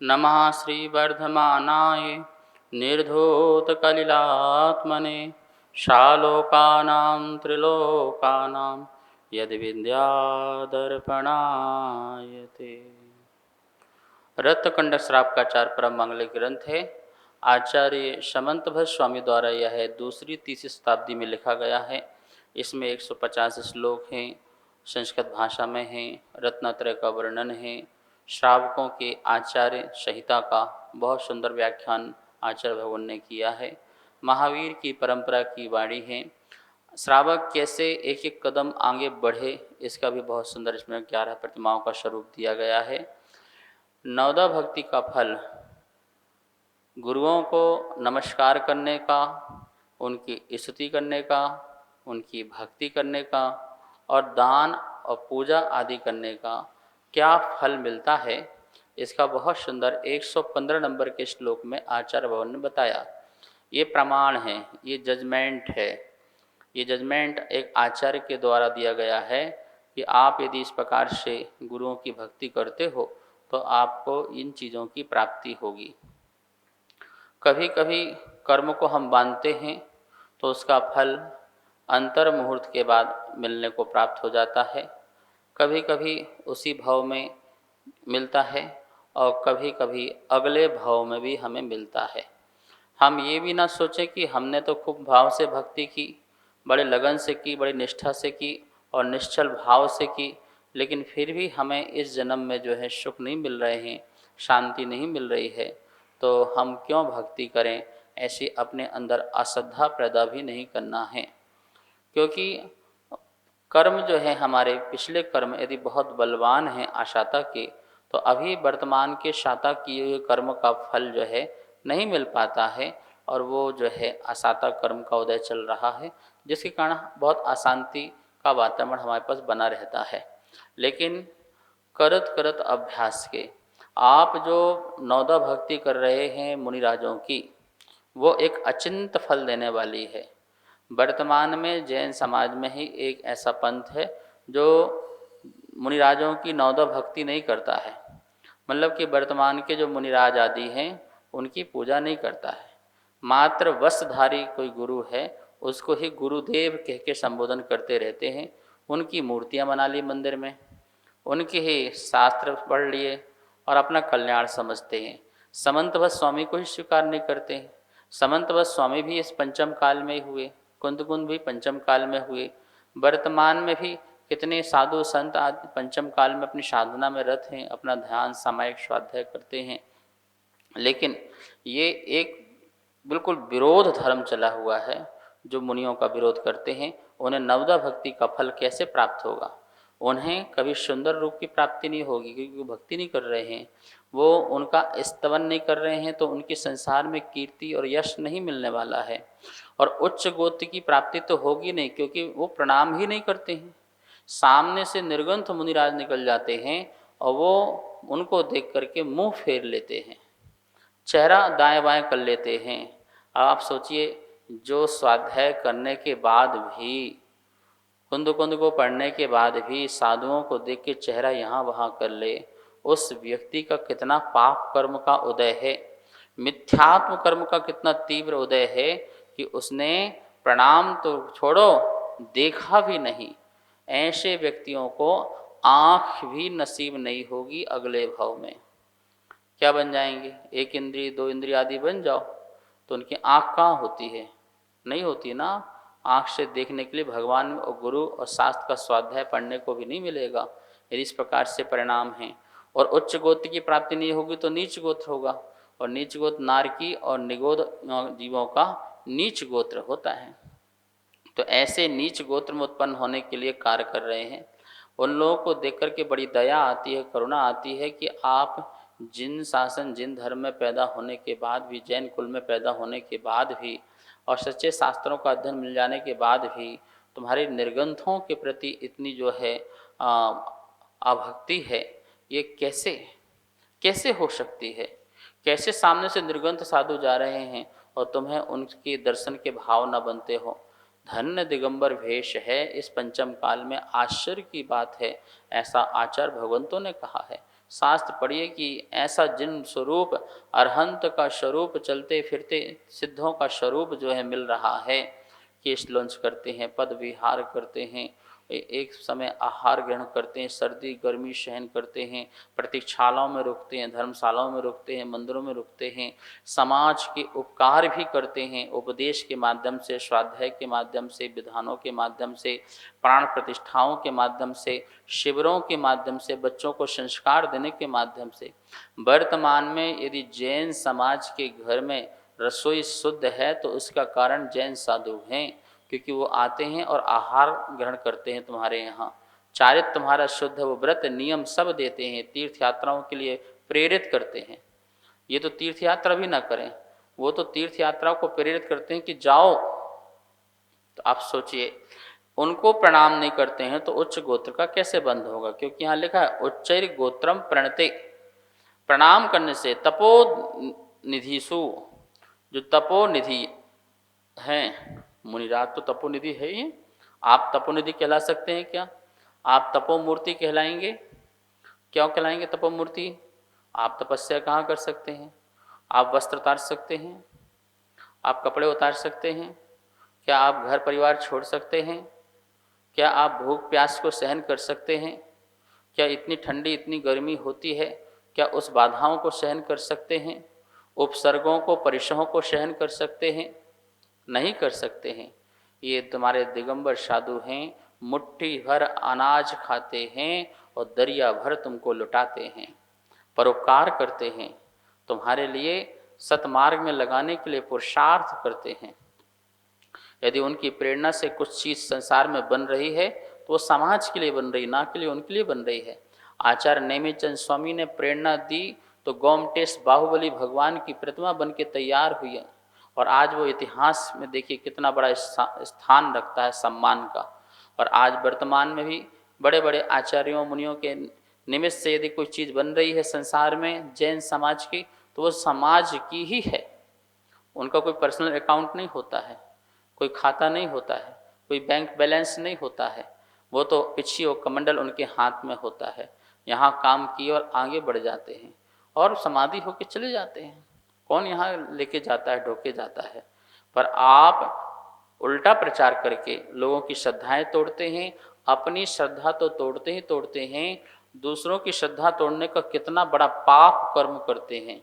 नमः श्रीवर्धमानाय निर्धूतकलिलात्मने शालोकानां त्रिलोकानां यद्विद्यादर्पणायते। रत्नकंड श्रावकाचार परम मंगल ग्रंथ है। आचार्य समंत भट्ट स्वामी द्वारा यह दूसरी तीसरी शताब्दी में लिखा गया है। इसमें 150 श्लोक हैं, संस्कृत भाषा में हैं। रत्नत्रय का वर्णन है। श्रावकों के आचार्य संहिता का बहुत सुंदर व्याख्यान आचार्य भगवान ने किया है। महावीर की परंपरा की वाणी है। श्रावक कैसे एक एक कदम आगे बढ़े, इसका भी बहुत सुंदर इसमें 11 प्रतिमाओं का स्वरूप दिया गया है। नवदा भक्ति का फल गुरुओं को नमस्कार करने का, उनकी स्तुति करने का, उनकी भक्ति करने का और दान और पूजा आदि करने का क्या फल मिलता है, इसका बहुत सुंदर 115 नंबर के श्लोक में आचार्य भगवान ने बताया। ये प्रमाण है, ये जजमेंट है। ये जजमेंट एक आचार्य के द्वारा दिया गया है कि आप यदि इस प्रकार से गुरुओं की भक्ति करते हो तो आपको इन चीज़ों की प्राप्ति होगी। कभी कभी कर्म को हम बांधते हैं तो उसका फल अंतर मुहूर्त के बाद मिलने को प्राप्त हो जाता है। कभी कभी उसी भाव में मिलता है और कभी कभी अगले भाव में भी हमें मिलता है। हम ये भी ना सोचें कि हमने तो खूब भाव से भक्ति की, बड़े लगन से की, बड़ी निष्ठा से की और निश्चल भाव से की, लेकिन फिर भी हमें इस जन्म में जो है सुख नहीं मिल रहे हैं, शांति नहीं मिल रही है, तो हम क्यों भक्ति करें। ऐसी अपने अंदर अश्रद्धा पैदा भी नहीं करना है, क्योंकि कर्म जो है हमारे पिछले कर्म यदि बहुत बलवान हैं आशाता के, तो अभी वर्तमान के शाता किए हुए कर्म का फल जो है नहीं मिल पाता है और वो जो है अशाता कर्म का उदय चल रहा है, जिसके कारण बहुत अशांति का वातावरण हमारे पास बना रहता है। लेकिन करत करत अभ्यास के आप जो नवदा भक्ति कर रहे हैं मुनिराजों की, वो एक अचिंत फल देने वाली है। वर्तमान में जैन समाज में ही एक ऐसा पंथ है जो मुनिराजों की नवदा भक्ति नहीं करता है। मतलब कि वर्तमान के जो मुनिराज आदि हैं उनकी पूजा नहीं करता है। मात्र वस्त्रधारी कोई गुरु है उसको ही गुरुदेव कह के संबोधन करते रहते हैं। उनकी मूर्तियां बना ली मंदिर में, उनके ही शास्त्र पढ़ लिए और अपना कल्याण समझते हैं। समंतभट्ट स्वामी को ही स्वीकार नहीं करते हैं। समंतभट्ट स्वामी भी इस पंचम काल में हुए, कुंदकुंद भी पंचम काल में हुए। वर्तमान में भी कितने साधु संत आदि पंचम काल में अपनी साधना में रत हैं, अपना ध्यान सामायिक स्वाध्याय करते हैं। लेकिन ये एक बिल्कुल विरोध धर्म चला हुआ है जो मुनियों का विरोध करते हैं। उन्हें नवदा भक्ति का फल कैसे प्राप्त होगा। उन्हें कभी सुंदर रूप की प्राप्ति नहीं होगी, क्योंकि वो भक्ति नहीं कर रहे हैं, वो उनका स्तवन नहीं कर रहे हैं, तो उनके संसार में कीर्ति और यश नहीं मिलने वाला है। और उच्च गोत्र की प्राप्ति तो होगी नहीं, क्योंकि वो प्रणाम ही नहीं करते हैं। सामने से निर्गंथ मुनिराज निकल जाते हैं और वो उनको देख करके मुंह फेर लेते हैं, चेहरा दाएं बाएं कर लेते हैं। अब आप सोचिए, जो स्वाध्याय करने के बाद भी, कुंद कुंद को पढ़ने के बाद भी साधुओं को देख के चेहरा यहाँ वहाँ कर ले, उस व्यक्ति का कितना पाप कर्म का उदय है, मिथ्यात्म कर्म का कितना तीव्र उदय है कि उसने प्रणाम तो छोड़ो, देखा भी नहीं। ऐसे व्यक्तियों को आँख भी नसीब नहीं होगी अगले भाव में। क्या बन जाएंगे, एक इंद्रिय दो इंद्रिय आदि बन जाओ, तो उनकी आँख कहाँ होती है, नहीं होती ना। आँख से देखने के लिए भगवान और गुरु और शास्त्र का स्वाध्याय पढ़ने को भी नहीं मिलेगा, यदि इस प्रकार से परिणाम है। और उच्च गोत्र की प्राप्ति नहीं होगी तो नीच गोत्र होगा, और नीच गोत्र नारकी और निगोद जीवों का नीच गोत्र होता है। तो ऐसे नीच गोत्र में उत्पन्न होने के लिए कार्य कर रहे हैं। उन लोगों को देख कर के बड़ी दया आती है, करुणा आती है कि आप जिन शासन जिन धर्म में पैदा होने के बाद भी, जैन कुल में पैदा होने के बाद भी और सच्चे शास्त्रों का अध्ययन मिल जाने के बाद भी तुम्हारे निर्ग्रंथों के प्रति इतनी जो है अभक्ति है, ये कैसे कैसे हो सकती है। कैसे सामने से निर्ग्रंथ साधु जा रहे हैं और तुम्हें उनके दर्शन के भाव न बनते हो। धन्य दिगंबर भेष है इस पंचम काल में, आश्चर्य की बात है, ऐसा आचार्य भगवंतों ने कहा है। शास्त्र पढ़िए कि ऐसा जिन स्वरूप अरहंत का स्वरूप चलते फिरते सिद्धों का स्वरूप जो है मिल रहा है, केश लॉन्च करते हैं, पद विहार करते हैं, एक समय आहार ग्रहण करते हैं, सर्दी गर्मी सहन करते हैं, प्रतीक्षालाओं में रुकते हैं, धर्मशालाओं में रुकते हैं, मंदिरों में रुकते हैं, समाज के उपकार भी करते हैं, उपदेश के माध्यम से, स्वाध्याय के माध्यम से, विधानों के माध्यम से, प्राण प्रतिष्ठाओं के माध्यम से, शिविरों के माध्यम से, बच्चों को संस्कार देने के माध्यम से। वर्तमान में यदि जैन समाज के घर में रसोई शुद्ध है तो उसका कारण जैन साधु हैं, क्योंकि वो आते हैं और आहार ग्रहण करते हैं तुम्हारे यहाँ, चारित्र तुम्हारा शुद्ध है, वो व्रत नियम सब देते हैं, तीर्थ यात्राओं के लिए प्रेरित करते हैं। ये तो तीर्थ यात्रा भी ना करें, वो तो तीर्थ यात्रा को प्रेरित करते हैं कि जाओ। तो आप सोचिए, उनको प्रणाम नहीं करते हैं तो उच्च गोत्र का कैसे बंध होगा? क्योंकि यहाँ लिखा है उच्चैर गोत्रम प्रणते, प्रणाम करने से तपो निधिसु, जो तपो निधि हैं, मुनिराज तो तपोनिधि है ही। आप तपोनिधि कहला सकते हैं क्या? आप तपोमूर्ति कहलाएंगे? क्यों कहलाएंगे तपोमूर्ति? आप तपस्या कहाँ कर सकते हैं? आप वस्त्र उतार सकते हैं? आप कपड़े उतार सकते हैं? क्या आप घर परिवार छोड़ सकते हैं? क्या आप भूख प्यास को सहन कर सकते हैं? क्या इतनी ठंडी इतनी गर्मी होती है, क्या उस बाधाओं को सहन कर सकते हैं? उपसर्गों को परिसहों को सहन कर सकते हैं? नहीं कर सकते हैं। ये तुम्हारे दिगंबर साधु हैं, मुट्ठी भर अनाज खाते हैं और दरिया भर तुमको लुटाते हैं, परोपकार करते हैं, तुम्हारे लिए सतमार्ग में लगाने के लिए पुरुषार्थ करते हैं। यदि उनकी प्रेरणा से कुछ चीज़ संसार में बन रही है तो वो समाज के लिए बन रही, ना के लिए उनके लिए बन रही है। आचार्य नेमिचंद स्वामी ने प्रेरणा दी तो गोमटेश बाहुबली भगवान की प्रतिमा बन के तैयार हुई है, और आज वो इतिहास में देखिए कितना बड़ा स्थान रखता है सम्मान का। और आज वर्तमान में भी बड़े बड़े आचार्यों मुनियों के निमित्त से यदि कोई चीज़ बन रही है संसार में जैन समाज की, तो वो समाज की ही है। उनका कोई पर्सनल अकाउंट नहीं होता है, कोई खाता नहीं होता है, कोई बैंक बैलेंस नहीं होता है, वो तो पिछी और कमंडल उनके हाथ में होता है। यहाँ काम किए और आगे बढ़ जाते हैं और समाधि होके चले जाते हैं। कौन यहाँ लेके जाता है, ढोके जाता है? पर आप उल्टा प्रचार करके लोगों की श्रद्धाएं तोड़ते हैं, अपनी श्रद्धा तो तोड़ते ही तोड़ते हैं, दूसरों की श्रद्धा तोड़ने का कितना बड़ा पाप कर्म करते हैं।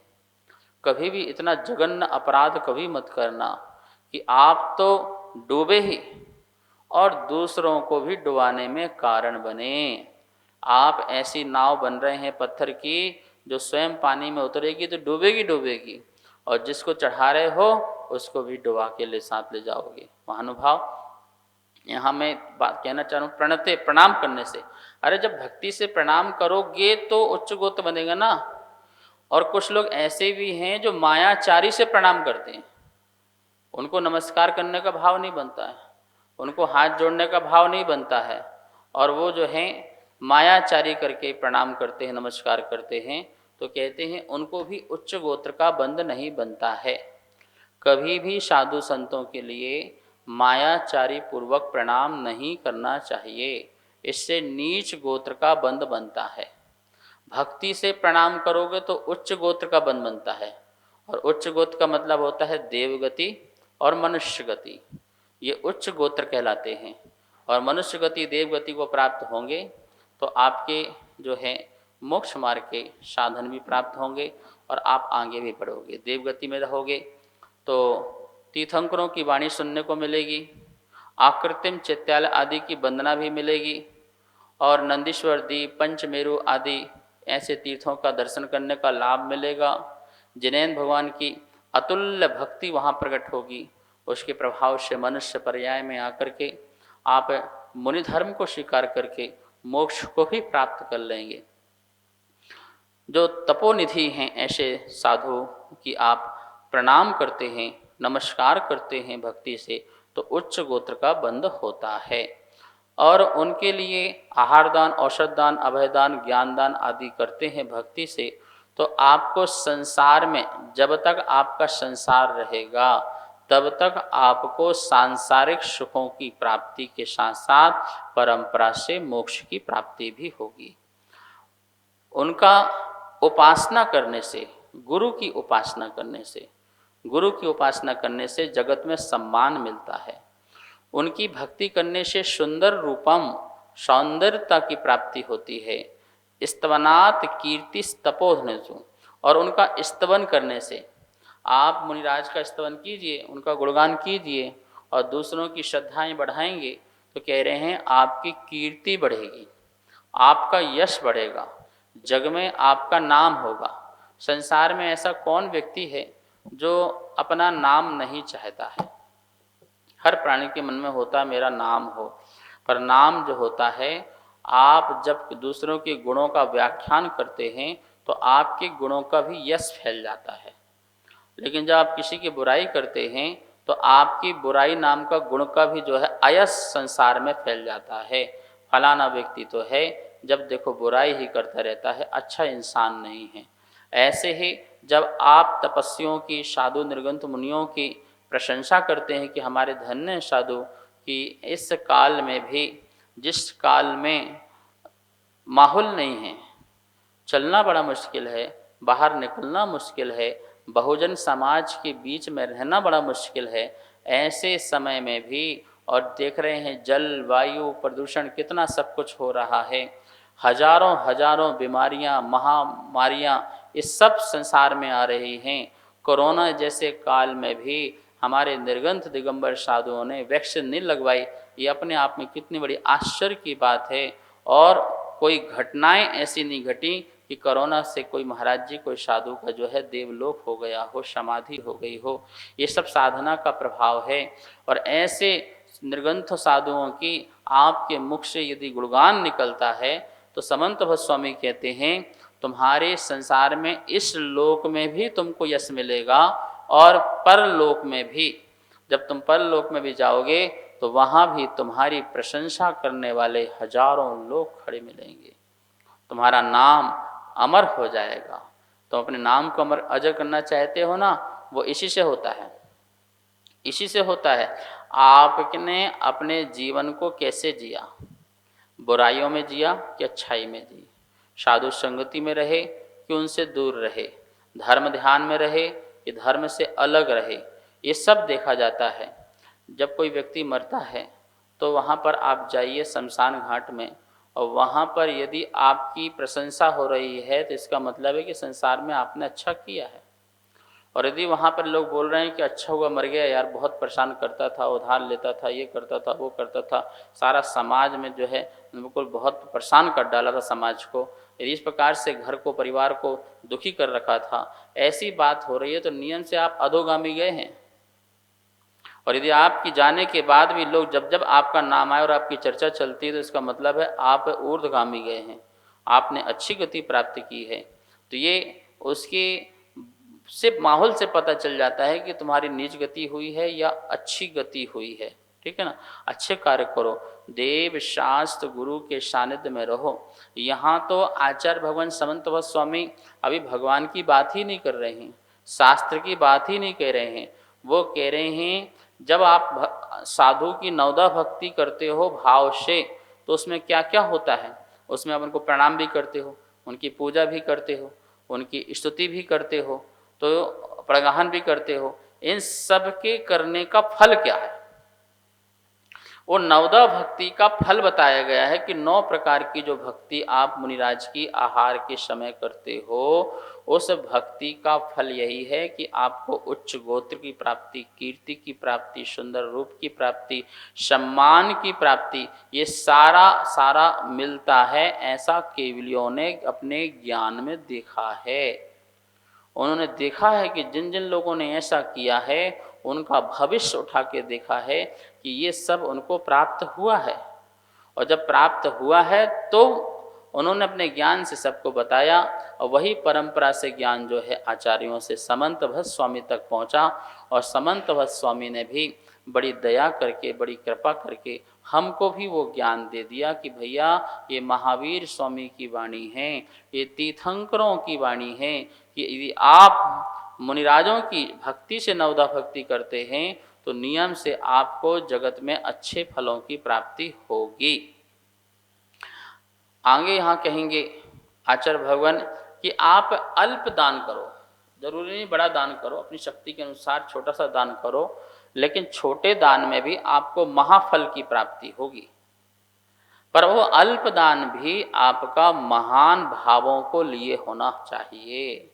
कभी भी इतना जघन्य अपराध कभी मत करना कि आप तो डूबे ही और दूसरों को भी डुबाने में कारण बने। आप ऐसी नाव बन रहे हैं पत्थर की जो स्वयं पानी में उतरेगी तो डूबेगी डूबेगी, और जिसको चढ़ा रहे हो उसको भी डुबा के ले साथ ले जाओगे। महानुभाव, यहाँ मैं बात कहना चाह रहा हूँ प्रणते, प्रणाम करने से। अरे जब भक्ति से प्रणाम करोगे तो उच्च गोत्र बनेगा ना। और कुछ लोग ऐसे भी हैं जो मायाचारी से प्रणाम करते हैं, उनको नमस्कार करने का भाव नहीं बनता है, उनको हाथ जोड़ने का भाव नहीं बनता है, और वो जो हैं मायाचारी करके प्रणाम करते हैं, नमस्कार करते हैं, तो कहते हैं उनको भी उच्च गोत्र का बंध नहीं बनता है। कभी भी साधु संतों के लिए मायाचारी पूर्वक प्रणाम नहीं करना चाहिए, इससे नीच गोत्र का बंध बनता है। भक्ति से प्रणाम करोगे तो उच्च गोत्र का बंध बनता है, और उच्च गोत्र का मतलब होता है देवगति और मनुष्य गति। ये उच्च गोत्र कहलाते हैं, और मनुष्य गति देवगति को प्राप्त होंगे तो आपके जो है मोक्ष मार्ग के साधन भी प्राप्त होंगे और आप आगे भी बढ़ोगे। देवगति में रहोगे तो तीर्थंकरों की वाणी सुनने को मिलेगी, आकृतिम चैत्यालय आदि की वंदना भी मिलेगी, और नंदीश्वर दीप पंचमेरु आदि ऐसे तीर्थों का दर्शन करने का लाभ मिलेगा। जिनेन्द्र भगवान की अतुल्य भक्ति वहाँ प्रकट होगी, उसके प्रभाव से मनुष्य पर्याय में आकर के आप मुनि धर्म को स्वीकार करके मोक्ष को भी प्राप्त कर लेंगे। जो तपोनिधि हैं ऐसे साधु की आप प्रणाम करते हैं, नमस्कार करते हैं भक्ति से, तो उच्च गोत्र का बंध होता है। और उनके लिए आहार दान, औषध दान, अभय दान, ज्ञान दान आदि करते हैं भक्ति से, तो आपको संसार में जब तक आपका संसार रहेगा तब तक आपको सांसारिक सुखों की प्राप्ति के साथ साथ परंपरा से मोक्ष की प्राप्ति भी होगी। उनका उपासना करने से, गुरु की उपासना करने से, गुरु की उपासना करने से जगत में सम्मान मिलता है। उनकी भक्ति करने से सुंदर रूपम, सौंदर्यता की प्राप्ति होती है। स्तवनात् कीर्ति तपोधनसु, और उनका स्तवन करने से, आप मुनिराज का स्तवन कीजिए, उनका गुणगान कीजिए और दूसरों की श्रद्धाएं बढ़ाएंगे तो कह रहे हैं आपकी कीर्ति बढ़ेगी, आपका यश बढ़ेगा, जग में आपका नाम होगा। संसार में ऐसा कौन व्यक्ति है जो अपना नाम नहीं चाहता है? हर प्राणी के मन में होता है मेरा नाम हो, पर नाम जो होता है, आप जब दूसरों के गुणों का व्याख्यान करते हैं तो आपके गुणों का भी यश फैल जाता है। लेकिन जब आप किसी की बुराई करते हैं तो आपकी बुराई नाम का गुण का भी जो है अयस संसार में फैल जाता है। फलाना व्यक्ति तो है जब देखो बुराई ही करता रहता है, अच्छा इंसान नहीं है। ऐसे ही जब आप तपस्वियों की, साधु निर्गंथ मुनियों की प्रशंसा करते हैं कि हमारे धन्य साधु कि इस काल में भी, जिस काल में माहौल नहीं है, चलना बड़ा मुश्किल है, बाहर निकलना मुश्किल है, बहुजन समाज के बीच में रहना बड़ा मुश्किल है, ऐसे समय में भी, और देख रहे हैं जल वायु प्रदूषण कितना सब कुछ हो रहा है, हजारों हजारों बीमारियां, महामारियां इस सब संसार में आ रही हैं। कोरोना जैसे काल में भी हमारे निर्गंथ दिगंबर साधुओं ने वैक्सीन नहीं लगवाई, ये अपने आप में कितनी बड़ी आश्चर्य की बात है। और कोई घटनाएं ऐसी नहीं घटी कि कोरोना से कोई महाराज जी, कोई साधु का जो है देवलोक हो गया हो, समाधि हो गई हो। ये सब साधना का प्रभाव है। और ऐसे निर्गंथ साधुओं की आपके मुख से यदि गुणगान निकलता है तो समंत भट्ट स्वामी कहते हैं तुम्हारे संसार में इस लोक में भी तुमको यश मिलेगा और परलोक में भी। जब तुम परलोक में भी जाओगे तो वहाँ भी तुम्हारी प्रशंसा करने वाले हजारों लोग खड़े मिलेंगे, तुम्हारा नाम अमर हो जाएगा। तुम अपने नाम को अमर अजर करना चाहते हो ना, वो इसी से होता है, इसी से होता है। आपने अपने जीवन को कैसे जिया, बुराइयों में जिया कि अच्छाई में जी, साधु संगति में रहे कि उनसे दूर रहे, धर्म ध्यान में रहे कि धर्म से अलग रहे, ये सब देखा जाता है। जब कोई व्यक्ति मरता है तो वहाँ पर आप जाइए शमशान घाट में, और वहाँ पर यदि आपकी प्रशंसा हो रही है तो इसका मतलब है कि संसार में आपने अच्छा किया है। और यदि वहाँ पर लोग बोल रहे हैं कि अच्छा हुआ मर गया यार, बहुत परेशान करता था, उधार लेता था, ये करता था, वो करता था, सारा समाज में जो है बिल्कुल बहुत परेशान कर डाला था समाज को, यदि इस प्रकार से घर को, परिवार को दुखी कर रखा था, ऐसी बात हो रही है तो नियम से आप अधोगामी गए हैं। और यदि आपकी जाने के बाद भी लोग जब जब आपका नाम आए और आपकी चर्चा चलती है तो इसका मतलब है आप ऊर्ध्वगामी गए हैं, आपने अच्छी गति प्राप्त की है। तो ये उसके से माहौल से पता चल जाता है कि तुम्हारी नीच गति हुई है या अच्छी गति हुई है। ठीक है ना, अच्छे कार्य करो, देव शास्त्र गुरु के सानिध्य में रहो। यहाँ तो आचार्य भगवान समंत भट्ट स्वामी अभी भगवान की बात ही नहीं कर रहे हैं, शास्त्र की बात ही नहीं कह रहे हैं। वो कह रहे हैं जब आप साधु की नवदा भक्ति करते हो भाव से, तो उसमें क्या क्या होता है, उसमें आप उनको प्रणाम भी करते हो, उनकी पूजा भी करते हो, उनकी स्तुति भी करते हो, तो प्रगाहन भी करते हो। इन सब के करने का फल क्या है? वो नवदा भक्ति का फल बताया गया है कि 9 प्रकार की जो भक्ति आप मुनिराज की आहार के समय करते हो, उस भक्ति का फल यही है कि आपको उच्च गोत्र की प्राप्ति, कीर्ति की प्राप्ति, सुंदर रूप की प्राप्ति, सम्मान की प्राप्ति, ये सारा सारा मिलता है। ऐसा केवलियों ने अपने ज्ञान में देखा है। उन्होंने देखा है कि जिन जिन लोगों ने ऐसा किया है उनका भविष्य उठा के देखा है कि ये सब उनको प्राप्त हुआ है। और जब प्राप्त हुआ है तो उन्होंने अपने ज्ञान से सबको बताया, और वही परंपरा से ज्ञान जो है आचार्यों से समंत भट्ट स्वामी तक पहुंचा। और समंत भट्ट स्वामी ने भी बड़ी दया करके, बड़ी कृपा करके हमको भी वो ज्ञान दे दिया कि भैया ये महावीर स्वामी की वाणी है, ये तीर्थंकरों की वाणी है कि यदि आप मुनिराजों की भक्ति से नवदा भक्ति करते हैं तो नियम से आपको जगत में अच्छे फलों की प्राप्ति होगी। आगे यहाँ कहेंगे, आचार्य भगवान कि आप अल्प दान करो, जरूरी नहीं बड़ा दान करो, अपनी शक्ति के अनुसार छोटा सा दान करो, लेकिन छोटे दान में भी आपको महाफल की प्राप्ति होगी। पर वो अल्प दान भी आपका महान भावों को लिए होना चाहिए।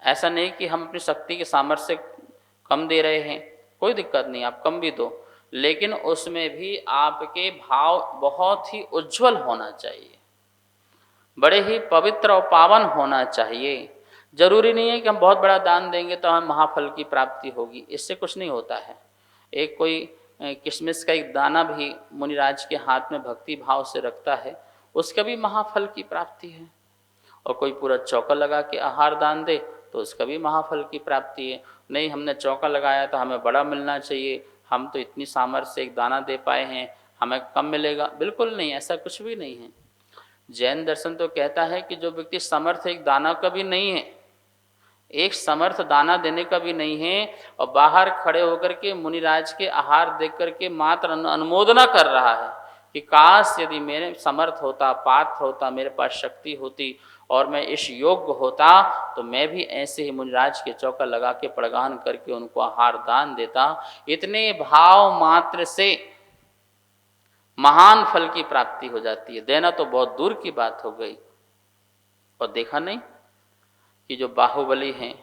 ऐसा नहीं कि हम अपनी शक्ति के सामर्थ्य से कम दे रहे हैं, कोई दिक्कत नहीं, आप कम भी दो, लेकिन उसमें भी आपके भाव बहुत ही उज्जवल होना चाहिए, बड़े ही पवित्र और पावन होना चाहिए। जरूरी नहीं है कि हम बहुत बड़ा दान देंगे तो हमें महाफल की प्राप्ति होगी, इससे कुछ नहीं होता है। एक कोई किशमिश का एक दाना भी मुनिराज के हाथ में भक्ति भाव से रखता है, उसका भी महाफल की प्राप्ति है। और कोई पूरा चौका लगा के आहार दान दे तो उसका भी महाफल की प्राप्ति है। नहीं, हमने चौका लगाया तो हमें बड़ा मिलना चाहिए, हम तो इतनी सामर्थ्य से एक दाना दे पाए हैं, हमें कम मिलेगा, बिल्कुल नहीं, ऐसा कुछ भी नहीं है। जैन दर्शन तो कहता है कि जो व्यक्ति समर्थ एक दाना का भी नहीं है, एक समर्थ दाना देने का भी नहीं है, और बाहर खड़े होकर के मुनिराज के आहार देख करके मात्र अनुमोदना कर रहा है कि काश यदि मेरे समर्थ होता, पात्र होता, मेरे पास शक्ति होती और मैं इस योग्य होता तो मैं भी ऐसे ही मुनिराज के चौका लगा के प्रगान करके उनको आहार दान देता। इतने भाव मात्र से महान फल की प्राप्ति हो जाती है, देना तो बहुत दूर की बात हो गई। और देखा नहीं कि जो बाहुबली हैं,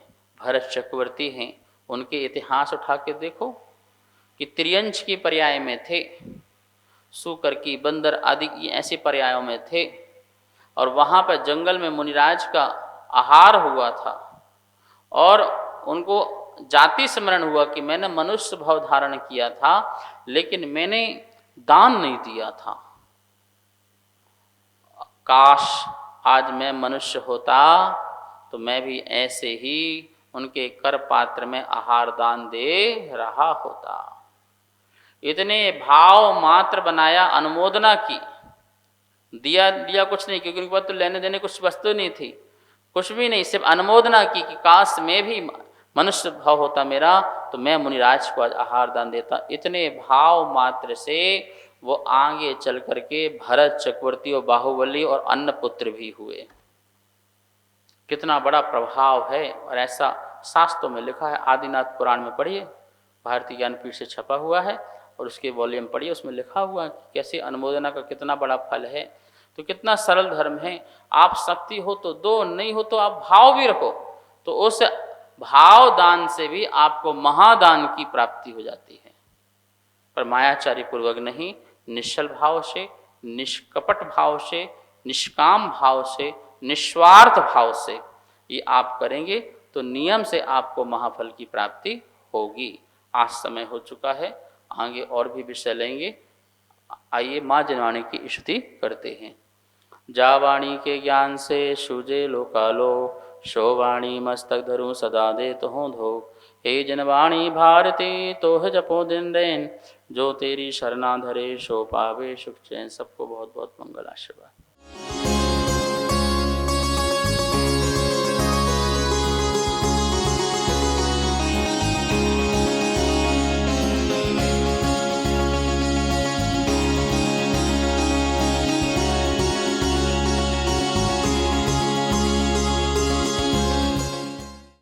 भरत चक्रवर्ती हैं, उनके इतिहास उठा के देखो कि त्रियंच की पर्याय में थे, सूकर की, बंदर आदि की ऐसे पर्यायों में थे, और वहाँ पर जंगल में मुनिराज का आहार हुआ था और उनको जाति स्मरण हुआ कि मैंने मनुष्य भाव धारण किया था लेकिन मैंने दान नहीं दिया था। काश आज मैं मनुष्य होता तो मैं भी ऐसे ही उनके कर पात्र में आहार दान दे रहा होता। इतने भाव मात्र बनाया, अनुमोदना की, दिया कुछ नहीं, क्योंकि उनके पास तो लेने देने कुछ वस्तु नहीं थी, कुछ भी नहीं, सिर्फ अनुमोदना की कि काश मैं भी मनुष्य भाव होता मेरा तो मैं मुनिराज को आज आहार दान देता। इतने भाव मात्र से वो आगे चल करके भरत चक्रवर्ती और बाहुबली और अन्नपुत्र भी हुए। कितना बड़ा प्रभाव है, और ऐसा शास्त्रों में लिखा है। आदिनाथ पुराण में पढ़िए, भारतीय ज्ञानपीठ से छपा हुआ है, और उसके वॉल्यूम पढ़िए, उसमें लिखा हुआ है कि कैसे अनुमोदना का कितना बड़ा फल है। तो कितना सरल धर्म है। आप शक्ति हो तो दो, नहीं हो तो आप भाव भी रखो, तो उस भाव दान से भी आपको महादान की प्राप्ति हो जाती है। पर मायाचारी पूर्वक नहीं, निश्चल भाव से, निष्कपट भाव से, निष्काम भाव से, निस्वार्थ भाव से ये आप करेंगे तो नियम से आपको महाफल की प्राप्ति होगी। आज समय हो चुका है, आगे और भी विषय लेंगे। आइए माँ जनवाणी की स्तुति करते हैं। जावाणी के ज्ञान से सूझे लोकालो, शोवाणी मस्तक धरूं सदा दे तो धो। हे जनवाणी भारती तोह जपो दिन रैन, जो तेरी शरणा धरे सो पावे सुख चैन। सबको बहुत बहुत मंगल आशीर्वाद।